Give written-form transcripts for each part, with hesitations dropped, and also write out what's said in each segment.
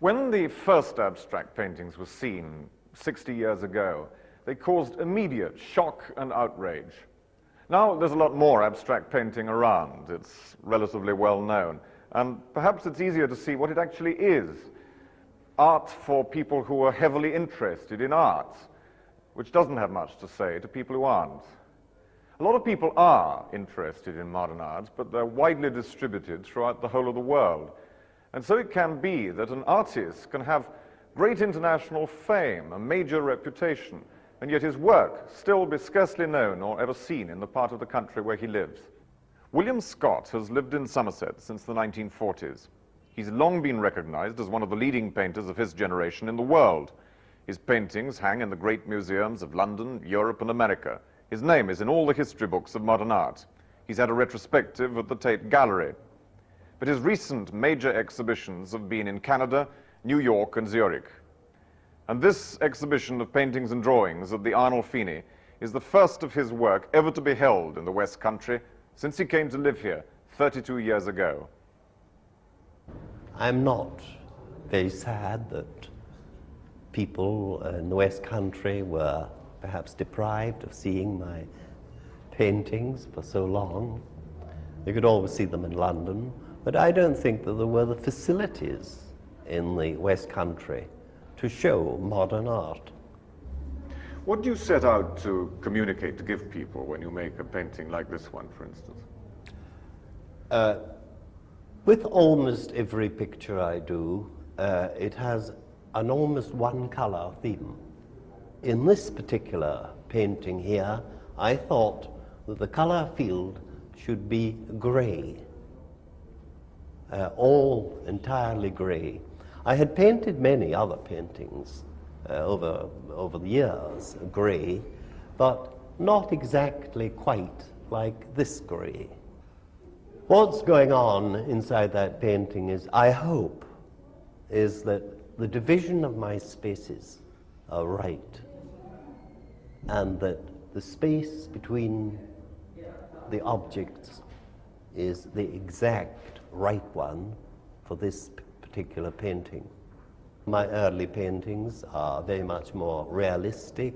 When the first abstract paintings were seen 60 years ago, they caused immediate shock and outrage. Now there's a lot more abstract painting around. It's relatively well known. And perhaps it's easier to see what it actually is. Art for people who are heavily interested in art, which doesn't have much to say to people who aren't. A lot of people are interested in modern art, but they're widely distributed throughout the whole of the world. And so it can be that an artist can have great international fame, a major reputation, and yet his work still be scarcely known or ever seen in the part of the country where he lives. William Scott has lived in Somerset since the 1940s. He's long been recognized as one of the leading painters of his generation in the world. His paintings hang in the great museums of London, Europe, and America. His name is in all the history books of modern art. He's had a retrospective at the Tate Gallery. But his recent major exhibitions have been in Canada, New York, and Zurich. And this exhibition of paintings and drawings at the Arnolfini is the first of his work ever to be held in the West Country since he came to live here 32 years ago. I'm not very sad that people in the West Country were perhaps deprived of seeing my paintings for so long. They could always see them in London, but I don't think that there were the facilities in the West Country to show modern art. What do you set out to communicate, to give people when you make a painting like this one, for instance? With almost every picture I do, it has an almost one-color theme. In this particular painting here, I thought that the color field should be gray, all entirely gray. I had painted many other paintings over the years, gray, but not exactly quite like this gray. What's going on inside that painting is, I hope, is that the division of my spaces are right, and that the space between the objects is the exact right one for this particular painting. My early paintings are very much more realistic.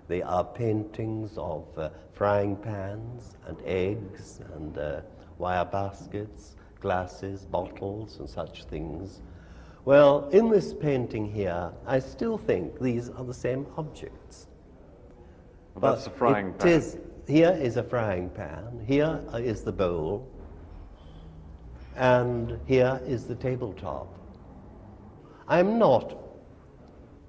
They are paintings of frying pans and eggs and wire baskets, glasses, bottles, and such things. Well, in this painting here, I still think these are the same objects. Well, that's a frying pan. Here is a frying pan, here is the bowl, and here is the tabletop. I'm not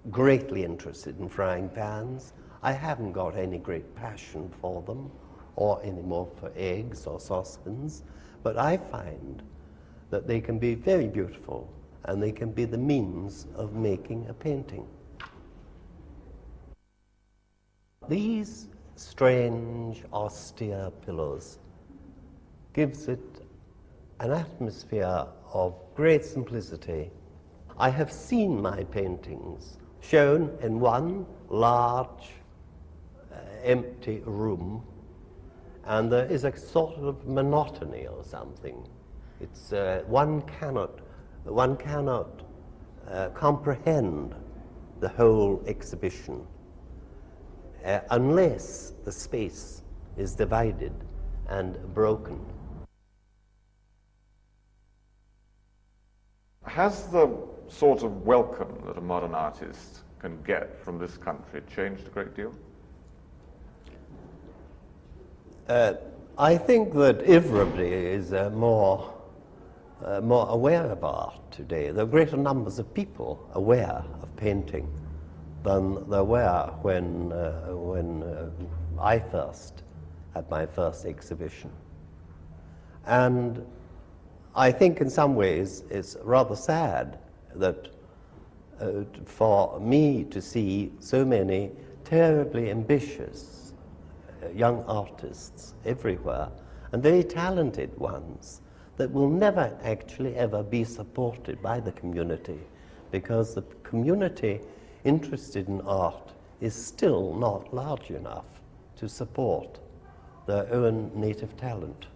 greatly interested in frying pans. I haven't got any great passion for them, or any more for eggs or saucepans, but I find that they can be very beautiful, and they can be the means of making a painting. These strange, austere pillars gives it an atmosphere of great simplicity. I have seen my paintings shown in one large, empty room, and there is a sort of monotony or something. It's one cannot comprehend the whole exhibition unless the space is divided and broken. Has the sort of welcome that a modern artist can get from this country changed a great deal? I think that everybody is more aware of art today. There are greater numbers of people aware of painting than there were when I first had my first exhibition. And I think in some ways it's rather sad that for me to see so many terribly ambitious young artists everywhere, and very talented ones, that will never actually ever be supported by the community, because the community interested in art is still not large enough to support their own native talent.